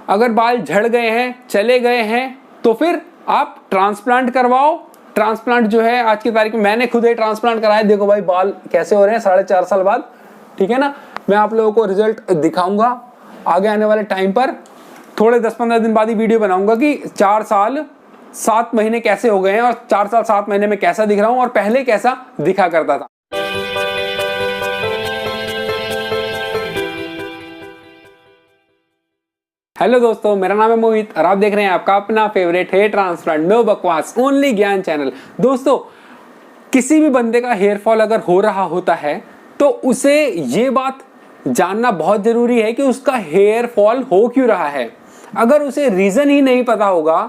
अगर बाल झड़ गए हैं, चले गए हैं, तो फिर आप ट्रांसप्लांट करवाओ। ट्रांसप्लांट जो है आज की तारीख में, मैंने खुद ही ट्रांसप्लांट कराया, देखो भाई बाल कैसे हो रहे हैं 4.5 साल बाद, ठीक है ना। मैं आप लोगों को रिजल्ट दिखाऊंगा आगे आने वाले टाइम पर, थोड़े 10-15 दिन बाद ही वीडियो बनाऊंगा कि 4 साल 7 महीने कैसे हो गए हैं और 4 साल 7 महीने में कैसा दिख रहा हूं और पहले कैसा दिखा करता था। हेलो दोस्तों, मेरा नाम है मोहित और आप देख रहे हैं आपका अपना फेवरेट हेयर ट्रांसप्लांट नो बकवास ओनली ज्ञान चैनल। दोस्तों, किसी भी बंदे का हेयर फॉल अगर हो रहा होता है तो उसे ये बात जानना बहुत जरूरी है कि उसका हेयर फॉल हो क्यों रहा है। अगर उसे रीजन ही नहीं पता होगा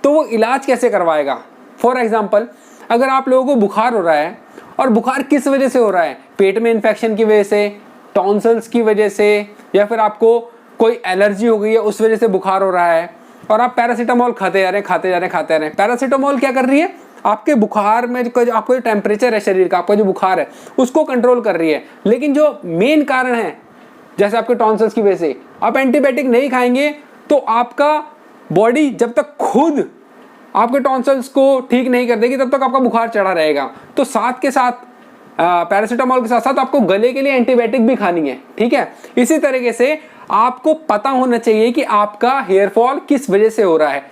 तो वो इलाज कैसे करवाएगा। फॉर एग्जाम्पल, अगर आप लोगों को बुखार हो रहा है और बुखार किस वजह से हो रहा है, पेट में इन्फेक्शन की वजह से, टॉन्सिल्स की वजह से, या फिर आपको कोई एलर्जी हो गई है उस वजह से बुखार हो रहा है, और आप पैरासीटामोल खाते जा रहे हैं। पैरासीटामोल क्या कर रही है, आपके बुखार में आपको जो टेम्परेचर है शरीर का, आपका जो बुखार है उसको कंट्रोल कर रही है। लेकिन जो मेन कारण है, जैसे आपके टॉन्सिल्स की वजह से, आप एंटीबायोटिक नहीं खाएंगे तो आपका बॉडी जब तक खुद आपके टॉन्सिल्स को ठीक नहीं कर देगी तब तक आपका बुखार चढ़ा रहेगा। तो साथ के साथ पैरासीटामोल के साथ साथ आपको गले के लिए एंटीबायोटिक भी खानी है, ठीक है। इसी तरीके से आपको पता होना चाहिए कि आपका हेयर फॉल किस वजह से हो रहा है।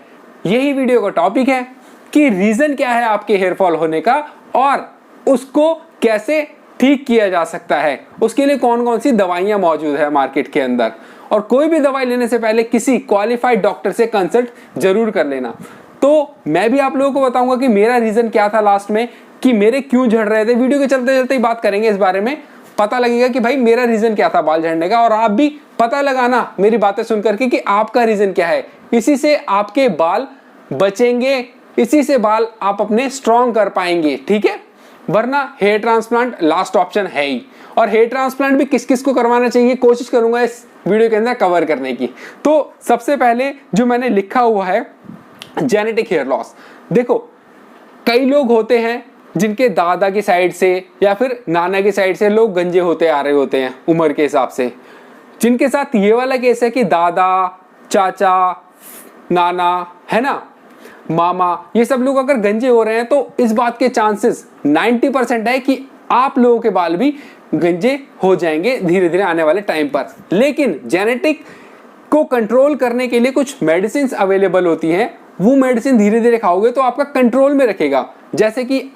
यही वीडियो का टॉपिक है कि रीजन क्या है आपके हेयर फॉल होने का और उसको कैसे ठीक किया जा सकता है, उसके लिए कौन कौन सी दवाइयां मौजूद है मार्केट के अंदर। और कोई भी दवाई लेने से पहले किसी क्वालिफाइड डॉक्टर से कंसल्ट जरूर कर लेना। तो मैं भी आप लोगों को बताऊंगा कि मेरा रीजन क्या था लास्ट में, कि मेरे क्यों झड़ रहे थे। वीडियो के चलते चलते ही बात करेंगे इस बारे में, पता लगेगा कि भाई मेरा रीजन क्या था बाल झड़ने का, और आप भी पता लगाना मेरी बातें सुनकर के कि आपका रीजन क्या है। इसी से आपके बाल बचेंगे, इसी से बाल आप अपने स्ट्रॉन्ग कर पाएंगे, ठीक है। वरना हेयर ट्रांसप्लांट लास्ट ऑप्शन है ही। और हेयर ट्रांसप्लांट भी किस किस को करवाना चाहिए कोशिश करूंगा इस वीडियो के अंदर कवर करने की। तो सबसे पहले जो मैंने लिखा हुआ है, जेनेटिक हेयर लॉस। देखो, कई लोग होते हैं जिनके दादा की साइड से या फिर नाना की साइड से लोग गंजे होते आ रहे होते हैं उम्र के हिसाब से, जिनके साथ ये वाला केस है कि दादा, चाचा, नाना, है ना, मामा, ये सब लोग अगर गंजे हो रहे हैं तो इस बात के चांसेस 90% है कि आप लोगों के बाल भी गंजे हो जाएंगे धीरे धीरे आने वाले टाइम पर। लेकिन जेनेटिक को कंट्रोल करने के लिए कुछ मेडिसिन अवेलेबल होती हैं, वो मेडिसिन धीरे धीरे खाओगे तो आपका कंट्रोल में रखेगा। जैसे कि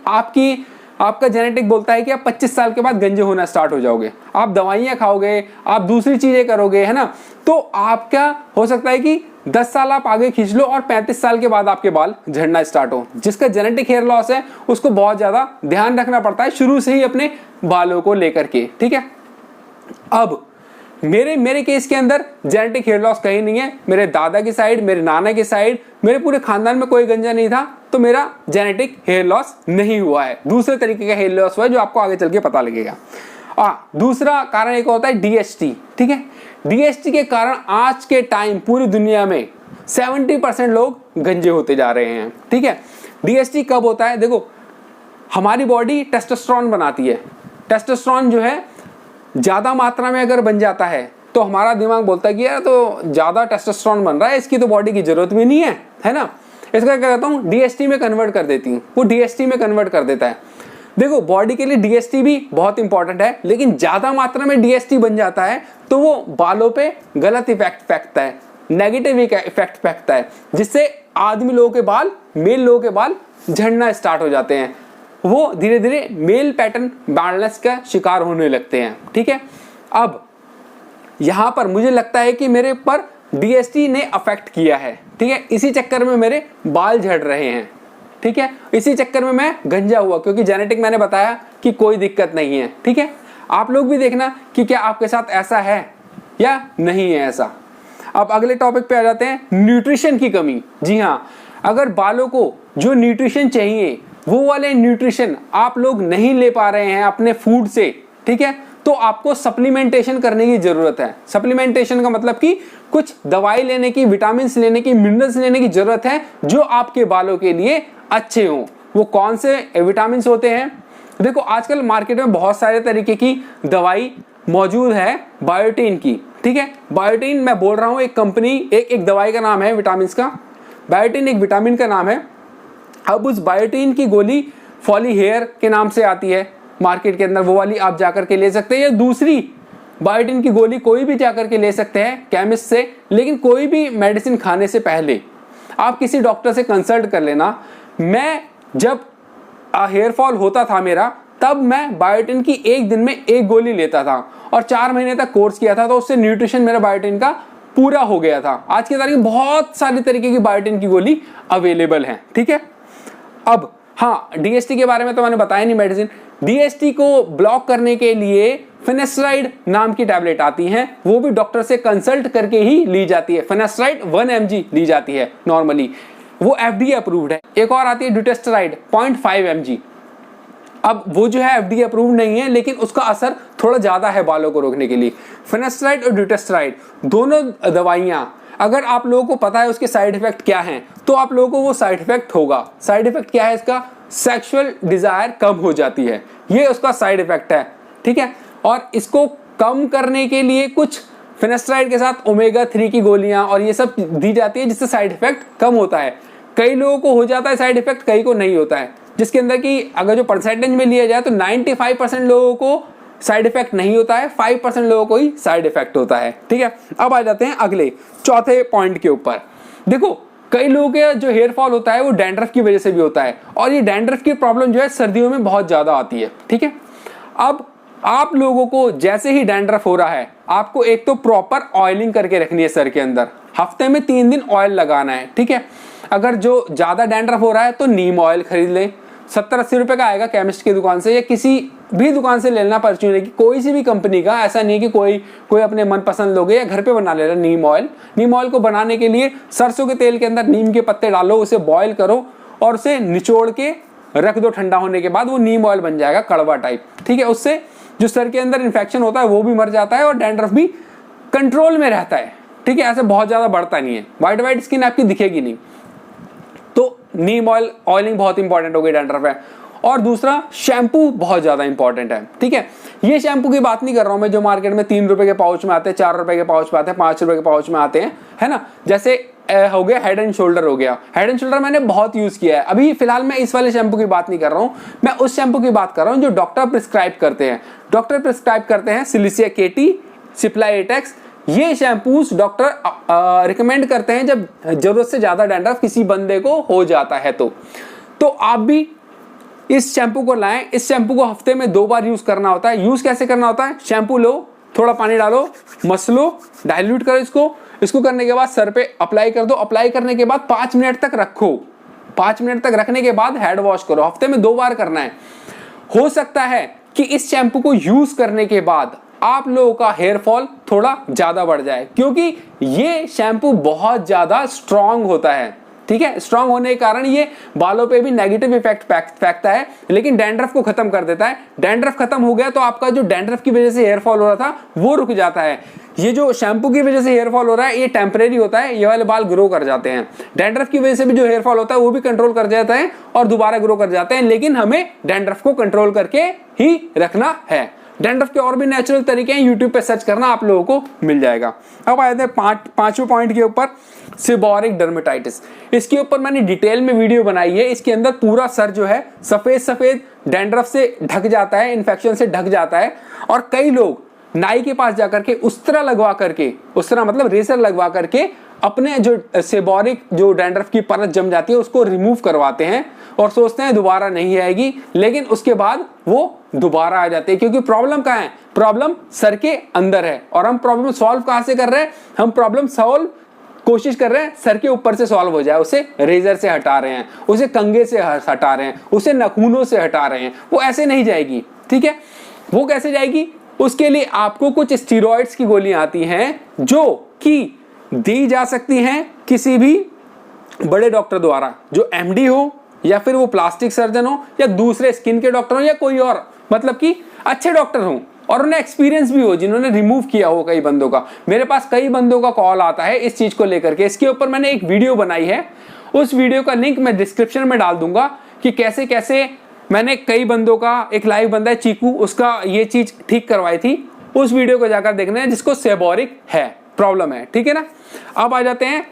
आपका जेनेटिक बोलता है कि आप 25 साल के बाद गंजे होना स्टार्ट हो जाओगे, आप दवाइयां खाओगे, आप दूसरी चीजें करोगे, है ना, तो आपका हो सकता है कि 10 साल आप आगे खींच लो और 35 साल के बाद आपके बाल झड़ना स्टार्ट हो। जिसका जेनेटिक हेयर लॉस है उसको बहुत ज्यादा ध्यान रखना पड़ता है शुरू से ही अपने बालों को लेकर के, ठीक है। अब मेरे केस के अंदर जेनेटिक हेयर लॉस कहीं नहीं है। मेरे दादा की साइड, मेरे नाना की साइड, मेरे पूरे खानदान में कोई गंजा नहीं था, तो मेरा जेनेटिक हेयर लॉस नहीं हुआ है। दूसरे तरीके का हेयर लॉस हुआ है जो आपको आगे चल के पता लगेगा। दूसरा कारण एक होता है DHT, ठीक है। DHT के कारण आज के टाइम पूरी दुनिया में 70% लोग गंजे होते जा रहे हैं, ठीक है। DHT कब होता है, देखो, हमारी बॉडी टेस्टोस्टेरोन बनाती है। टेस्टोस्टेरोन जो है ज्यादा मात्रा में अगर बन जाता है तो हमारा दिमाग बोलता है कि यार तो ज्यादा टेस्टोस्टेरोन बन रहा है, इसकी तो बॉडी की जरूरत भी नहीं है ना। इसका क्या कहता हूँ, DHT में कन्वर्ट कर देती हूँ, वो DHT में कन्वर्ट कर देता है। देखो, बॉडी के लिए DHT भी बहुत इंपॉर्टेंट है, लेकिन ज्यादा मात्रा में DHT बन जाता है तो वो बालों पे गलत इफेक्ट फेंकता है, नेगेटिव इफेक्ट फेंकता है, जिससे आदमी लोगों के बाल, मेल लोगों के बाल झड़ना स्टार्ट हो जाते हैं। वो धीरे धीरे मेल पैटर्न बाल्डनेस का शिकार होने लगते हैं, ठीक है। अब यहां पर मुझे लगता है कि मेरे पर DHT ने अफेक्ट किया है, ठीक है। इसी चक्कर में मेरे बाल झड़ रहे हैं, ठीक है। इसी चक्कर में मैं गंजा हुआ, क्योंकि जेनेटिक मैंने बताया कि कोई दिक्कत नहीं है, ठीक है। आप लोग भी देखना कि क्या आपके साथ ऐसा है या नहीं है ऐसा। अब अगले टॉपिक पे आ जाते हैं, न्यूट्रिशन की कमी। जी हाँ, अगर बालों को जो न्यूट्रिशन चाहिए वो वाले न्यूट्रिशन आप लोग नहीं ले पा रहे हैं अपने फूड से, ठीक है, तो आपको सप्लीमेंटेशन करने की जरूरत है। सप्लीमेंटेशन का मतलब कि कुछ दवाई लेने की, विटामिन लेने की, मिनरल्स लेने की जरूरत है जो आपके बालों के लिए अच्छे हों। वो कौन से विटामिन होते हैं, देखो आजकल मार्केट में बहुत सारे तरीके की दवाई मौजूद है बायोटीन की, ठीक है। बायोटिन मैं बोल रहा हूं एक कंपनी, एक दवाई का नाम है विटामिन का, बायोटिन एक विटामिन का नाम है। अब उस बायोटिन की गोली फॉली हेयर के नाम से आती है मार्केट के अंदर, वो वाली आप जाकर के ले सकते हैं, या दूसरी बायोटिन की गोली कोई भी जाकर के ले सकते हैं केमिस्ट से। लेकिन कोई भी मेडिसिन खाने से पहले आप किसी डॉक्टर से कंसल्ट कर लेना। मैं जब हेयर फॉल होता था मेरा, तब मैं बायोटिन की एक दिन में एक गोली लेता था और 4 महीने तक कोर्स किया था, तो उससे न्यूट्रिशन मेरा बायोटिन का पूरा हो गया था। आज की तारीख में बहुत सारी तरीके की बायोटिन की गोली अवेलेबल है, ठीक है। अब हाँ, डीएसटी के बारे में तो मैंने बताया नहीं मेडिसिन। डीएसटी को ब्लॉक करने के लिए फिनेस्ट्राइड नाम की टैबलेट आती हैं, वो भी डॉक्टर से कंसल्ट करके ही ली जाती है। फिनेस्ट्राइड 1 mg ली जाती है नॉर्मली, वो एफडीए अप्रूव्ड है। एक और आती है ड्यूटेस्टेराइड 0.5 mg। अब वो जो है एफडीए अप्रूव्ड नहीं है, लेकिन उसका असर थोड़ा ज्यादा है बालों को रोकने के लिए। फिनेस्ट्राइड और ड्यूटेस्टेराइड दोनों दवाइयां, अगर आप लोगों को पता है उसके साइड इफेक्ट क्या हैं, तो आप लोगों को वो साइड इफेक्ट होगा। साइड इफेक्ट क्या है इसका? सेक्सुअल डिजायर कम हो जाती है, ये उसका साइड इफेक्ट है, ठीक है। और इसको कम करने के लिए कुछ फिनेस्ट्राइड के साथ ओमेगा 3 की गोलियां और ये सब दी जाती है, जिससे साइड इफेक्ट कम होता है। कई लोगों को हो जाता है साइड इफेक्ट, कई को नहीं होता है, जिसके अंदर की अगर जो परसेंटेज में लिया जाए तो 95% लोगों को साइड इफेक्ट नहीं होता है, 5% लोगों को ही साइड इफेक्ट होता है, ठीक है। अब आ जाते हैं अगले चौथे पॉइंट के ऊपर। देखो, कई लोगों के जो हेयर फॉल होता है वो डैंड्रफ की वजह से भी होता है, और ये डैंड्रफ की प्रॉब्लम जो है सर्दियों में बहुत ज्यादा आती है, ठीक है। अब आप लोगों को जैसे ही डैंड्रफ हो रहा है, आपको एक तो प्रॉपर ऑयलिंग करके रखनी है सर के अंदर, हफ्ते में 3 दिन ऑयल लगाना है, ठीक है। अगर जो ज्यादा डैंड्रफ हो रहा है तो नीम ऑयल खरीद लें, 70-80 रुपए का आएगा केमिस्ट की दुकान से, या किसी भी दुकान से लेना परचून की, कोई सी भी कंपनी का। ऐसा नहीं है कि कोई अपने मनपसंद लोगे, या घर पे बना लेना नीम ऑयल। नीम ऑयल को बनाने के लिए सरसों के तेल के अंदर नीम के पत्ते डालो, उसे बॉयल करो और उसे निचोड़ के रख दो, ठंडा होने के बाद वो नीम ऑयल बन जाएगा कड़वा टाइप, ठीक है। उससे जो सर के अंदर इन्फेक्शन होता है वो भी मर जाता है और डैंड्रफ भी कंट्रोल में रहता है, ठीक है। ऐसे बहुत ज्यादा बढ़ता नहीं है, वाइट स्किन आपकी दिखेगी नहीं। तो नीम ऑयल ऑयलिंग बहुत इंपॉर्टेंट हो गई डैंड्रफ है। और दूसरा, शैम्पू बहुत ज्यादा इंपॉर्टेंट है, ठीक है। ये शैम्पू की बात नहीं कर रहा हूं मैं जो मार्केट में 3 रुपए के पाउच में आते हैं, 4 रुपए के पाउच में आते हैं, 5 रुपए के पाउच में आते हैं, है ना। जैसे हो गया हेड एंड शोल्डर हो गया। हेड एंड शोल्डर मैंने बहुत यूज किया है। अभी फिलहाल मैं इस वाले शैम्पू की बात नहीं कर रहा हूं, मैं उस शैम्पू की बात कर रहा हूं जो डॉक्टर प्रिस्क्राइब करते हैं। डॉक्टर प्रिस्क्राइब करते हैं सिलिसिया केटी, सिप्ला एटेक्स, ये शैम्पूस डॉक्टर रिकमेंड करते हैं जब जरूरत से ज्यादा डैंड्रफ किसी बंदे को हो जाता है। तो आप भी इस शैम्पू को लाएं। इस शैम्पू को हफ्ते में 2 बार यूज करना होता है। यूज कैसे करना होता है? शैम्पू लो, थोड़ा पानी डालो, मसलो, डाइल्यूट करो इसको करने के बाद सर पे अप्लाई कर दो। अप्लाई करने के बाद 5 मिनट तक रखो। 5 मिनट तक रखने के बाद हेड वॉश करो। हफ्ते में 2 बार करना है। हो सकता है कि इस शैम्पू को यूज करने के बाद आप लोगों का हेयर फॉल थोड़ा ज्यादा बढ़ जाए, क्योंकि ये शैम्पू बहुत ज्यादा स्ट्रांग होता है, ठीक है। स्ट्रांग होने के कारण ये बालों पे भी नेगेटिव इफेक्ट फेंकता है, लेकिन डैंड्रफ को खत्म कर देता है। डैंड्रफ खत्म हो गया तो आपका जो डैंड्रफ की वजह से हेयर फॉल हो रहा था वो रुक जाता है। ये जो शैम्पू की वजह से हेयर फॉल हो रहा है ये टेम्परेरी होता है, ये वाले बाल ग्रो कर जाते हैं। डैंड्रफ की वजह से भी जो हेयर फॉल होता है वो भी कंट्रोल कर जाता है और दोबारा ग्रो कर जाते हैं, लेकिन हमें डैंड्रफ को कंट्रोल करके ही रखना है। डैंड्रफ के और भी नेचुरल तरीके हैं, यूट्यूब पे सर्च करना, आप लोगों को मिल जाएगा। अब आए थे पांचवें पॉइंट के ऊपर, सेबोरिक डर्मेटाइटिस। इसके ऊपर मैंने डिटेल में वीडियो बनाई है। इसके अंदर पूरा सर जो है सफेद डैंड्रफ से ढक जाता है, इन्फेक्शन से ढक जाता है, और कई लोग नाई के पास जाकर के उस्तरा लगवा करके, उस्तरा मतलब रेजर लगवा करके अपने जो सेबोरिक जो डैंड्रफ की परत जम जाती है उसको रिमूव करवाते हैं और सोचते हैं दोबारा नहीं आएगी, लेकिन उसके बाद वो दोबारा आ जाती है। क्योंकि प्रॉब्लम कहाँ है? प्रॉब्लम सर के अंदर है। और हम प्रॉब्लम सॉल्व कहाँ से कर रहे हैं? हम प्रॉब्लम सॉल्व कोशिश कर रहे हैं सर के ऊपर से सॉल्व हो जाए। उसे रेजर से हटा रहे हैं, उसे कंघे से हटा रहे हैं, उसे नाखूनों से हटा रहे हैं। वो ऐसे नहीं जाएगी, ठीक है। वो कैसे जाएगी? उसके लिए आपको कुछ स्टीरॉइड्स की गोलियां आती हैं जो कि दी जा सकती हैं किसी भी बड़े डॉक्टर द्वारा, जो एमडी हो या फिर वो प्लास्टिक सर्जन हो या दूसरे स्किन के डॉक्टर हो या कोई और, मतलब कि अच्छे डॉक्टर हो और उन्हें एक्सपीरियंस भी हो, जिन्होंने रिमूव किया हो कई बंदों का। मेरे पास कई बंदों का कॉल आता है इस चीज को लेकर के। इसके ऊपर मैंने एक वीडियो बनाई है, उस वीडियो का लिंक मैं डिस्क्रिप्शन में डाल दूंगा कि कैसे कैसे मैंने कई बंदों का, एक लाइव बंदा है चीकू, उसका ये चीज ठीक करवाई थी। उस वीडियो को जाकर देखना है जिसको सेबोरिक है प्रॉब्लम है, ठीक है ना। अब आ जाते हैं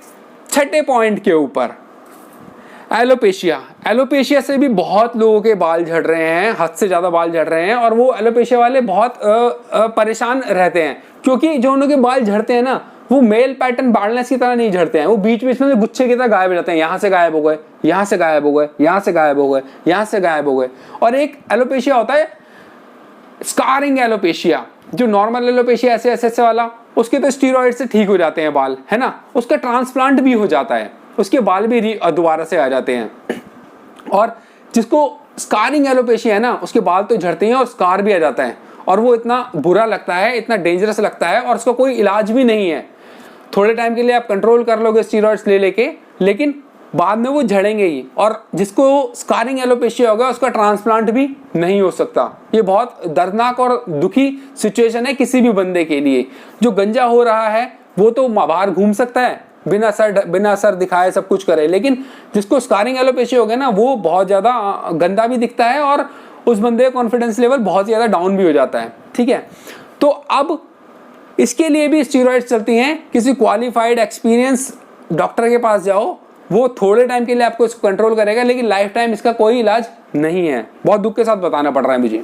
छठे पॉइंट के ऊपर, एलोपेशिया। एलोपेशिया से भी बहुत लोगों के बाल झड़ रहे हैं, हद से ज्यादा बाल झड़ रहे हैं, और वो एलोपेशिया वाले बहुत परेशान रहते हैं, क्योंकि जो उनके बाल झड़ते हैं ना वो मेल पैटर्न बाल्डनेस की तरह नहीं झड़ते हैं, वो बीच बीच में गुच्छे की तरह गायब हो जाते हैं, यहाँ से गायब हो गए, यहाँ से गायब हो गए, यहाँ से गायब हो गए, यहाँ से गायब हो गए। और एक एलोपेशिया होता है स्कारिंग एलोपेशिया, जो नॉर्मल एलोपेशिया ऐसे ऐसे वाला, उसके तो स्टीरॉइड से ठीक हो जाते हैं बाल, है ना, उसका ट्रांसप्लांट भी हो जाता है, उसके बाल भी दोबारा से आ जाते हैं। और जिसको स्कारिंग एलोपेशिया है ना, उसके बाल तो झड़ते हैं और स्कार भी आ जाता है, और वो इतना बुरा लगता है, इतना डेंजरस लगता है, और उसका कोई इलाज भी नहीं है। थोड़े टाइम के लिए आप कंट्रोल कर लोगे स्टीरॉइड्स ले लेके, लेकिन बाद में वो झड़ेंगे ही, और जिसको स्कारिंग एलोपेशिया होगा उसका ट्रांसप्लांट भी नहीं हो सकता। ये बहुत दर्दनाक और दुखी सिचुएशन है किसी भी बंदे के लिए। जो गंजा हो रहा है वो तो बाहर घूम सकता है बिना असर दिखाए, सब कुछ करे, लेकिन जिसको स्कारिंग एलोपेशिया हो गया ना, वो बहुत ज्यादा गंदा भी दिखता है, और उस बंदे का कॉन्फिडेंस लेवल बहुत ज्यादा डाउन भी हो जाता है, ठीक है। तो अब इसके लिए भी स्टीरॉइड्स चलती हैं, किसी क्वालिफाइड एक्सपीरियंस डॉक्टर के पास जाओ, वो थोड़े टाइम के लिए आपको इसको कंट्रोल करेगा, लेकिन लाइफ टाइम इसका कोई इलाज नहीं है। बहुत दुख के साथ बताना पड़ रहा है मुझे।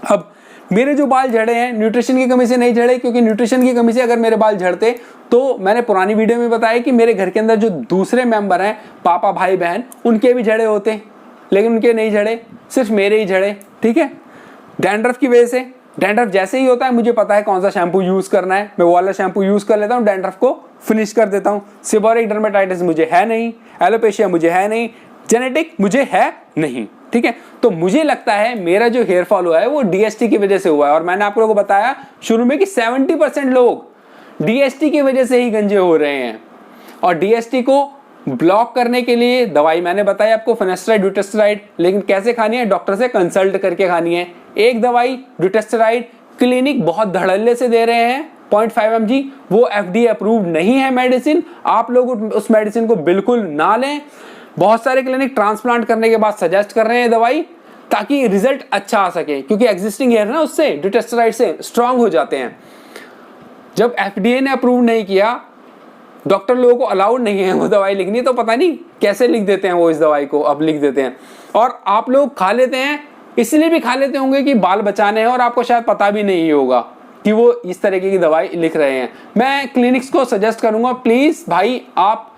अब मेरे जो बाल झड़े हैं न्यूट्रिशन की कमी से नहीं झड़े, क्योंकि न्यूट्रिशन की कमी से अगर मेरे बाल झड़ते तो मैंने पुरानी वीडियो में बताया कि मेरे घर के अंदर जो दूसरे मेंबर हैं, पापा भाई बहन, उनके भी झड़े होते, लेकिन उनके नहीं झड़े, सिर्फ मेरे ही झड़े, ठीक है। डैंड्रफ की वजह से, डैंड्रफ जैसे ही होता है मुझे पता है कौन सा शैम्पू यूज करना है, मैं वो वाला शैम्पू यूज कर लेता हूँ, डैंड्रफ को फिनिश कर देता हूँ। सेबोरिक डर्मेटाइटिस मुझे है नहीं, एलोपेशिया मुझे है नहीं, जेनेटिक मुझे है नहीं, ठीक है। तो मुझे लगता है मेरा जो हेयर फॉल हुआ है वो डीएसटी की वजह से हुआ है, और मैंने आप लोगों को बताया शुरू में कि 70% लोग डीएसटी की वजह से ही गंजे हो रहे हैं। और डीएसटी को ब्लॉक करने के लिए दवाई मैंने बताई आपको, फिनेस्ट्राइड, ड्यूटेस्टेराइड, लेकिन कैसे खानी है, डॉक्टर से कंसल्ट करके खानी है। एक दवाई ड्यूटेस्टेराइड क्लिनिक बहुत धड़ल्ले से दे रहे हैं 0.5 mg, वो FDA अप्रूव्ड नहीं है मेडिसिन, आप लोग उस मेडिसिन को बिल्कुल ना लें। बहुत सारे क्लिनिक ट्रांसप्लांट करने के बाद सजेस्ट कर रहे हैं दवाई, ताकि रिजल्ट अच्छा आ सके, क्योंकि एग्जिस्टिंग हेयर ना उससे ड्यूटेस्टेराइड से स्ट्रांग हो जाते हैं। जब FDA ने अप्रूव नहीं किया, डॉक्टर लोगों को अलाउड नहीं है वो दवाई लिखनी, तो पता नहीं कैसे लिख देते हैं वो इस दवाई को, अब लिख देते हैं। और आप लोग खा लेते हैं, इसलिए भी खा लेते होंगे कि बाल बचाने हैं, और आपको शायद पता भी नहीं होगा कि वो इस तरीके की दवाई लिख रहे हैं। मैं क्लिनिक्स को सजेस्ट करूंगा, प्लीज भाई आप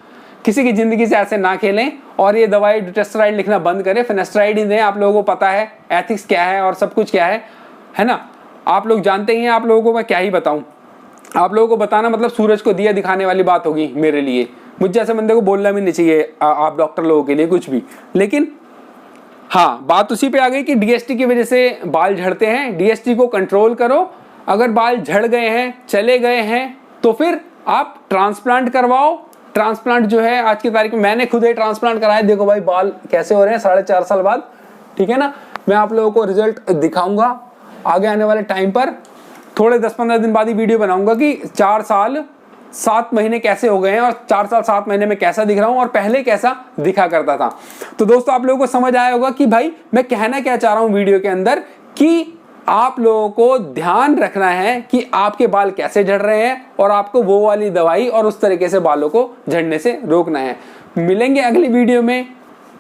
किसी की जिंदगी से ऐसे ना खेलें, और ये दवाई ड्यूटेस्टेराइड लिखना बंद करें, फिनेस्ट्राइड ही दें। आप लोगों को पता है एथिक्स क्या है और सब कुछ क्या है ना, आप लोग जानते ही हैं। आप लोगों को मैं क्या ही बताऊं, आप लोगों को बताना मतलब सूरज को दिया दिखाने वाली बात होगी मेरे लिए। मुझे जैसे बंदे को बोलना भी नहीं चाहिए आप डॉक्टर लोगों के लिए कुछ भी। लेकिन हाँ, बात उसी पे आ गई कि डीएसटी की वजह से बाल झड़ते हैं, डीएसटी को कंट्रोल करो। अगर बाल झड़ गए हैं, चले गए हैं, तो फिर आप ट्रांसप्लांट करवाओ। ट्रांसप्लांट जो है आज की तारीख में, मैंने खुद ही ट्रांसप्लांट कराया, देखो भाई बाल कैसे हो रहे हैं 4.5 साल बाद, ठीक है ना। मैं आप लोगों को रिजल्ट दिखाऊंगा आगे आने वाले टाइम पर, थोड़े 10-15 दिन बाद ही वीडियो बनाऊंगा कि 4 साल 7 महीने कैसे हो गए हैं, और 4 साल 7 महीने में कैसा दिख रहा हूं, और पहले कैसा दिखा करता था। तो दोस्तों आप लोगों को समझ आया होगा कि भाई मैं कहना क्या चाह रहा हूं वीडियो के अंदर, कि आप लोगों को ध्यान रखना है कि आपके बाल कैसे झड़ रहे हैं, और आपको वो वाली दवाई और उस तरीके से बालों को झड़ने से रोकना है। मिलेंगे अगली वीडियो में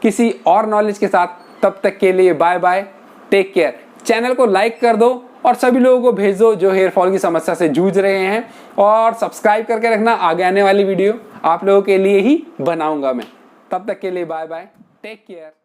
किसी और नॉलेज के साथ, तब तक के लिए bye bye, take care. Channel को लाइक कर दो और सभी लोगों को भेज दो जो हेयर फॉल की समस्या से जूझ रहे हैं, और सब्सक्राइब करके रखना, आगे आने वाली वीडियो आप लोगों के लिए ही बनाऊंगा मैं। तब तक के लिए बाय बाय, टेक केयर।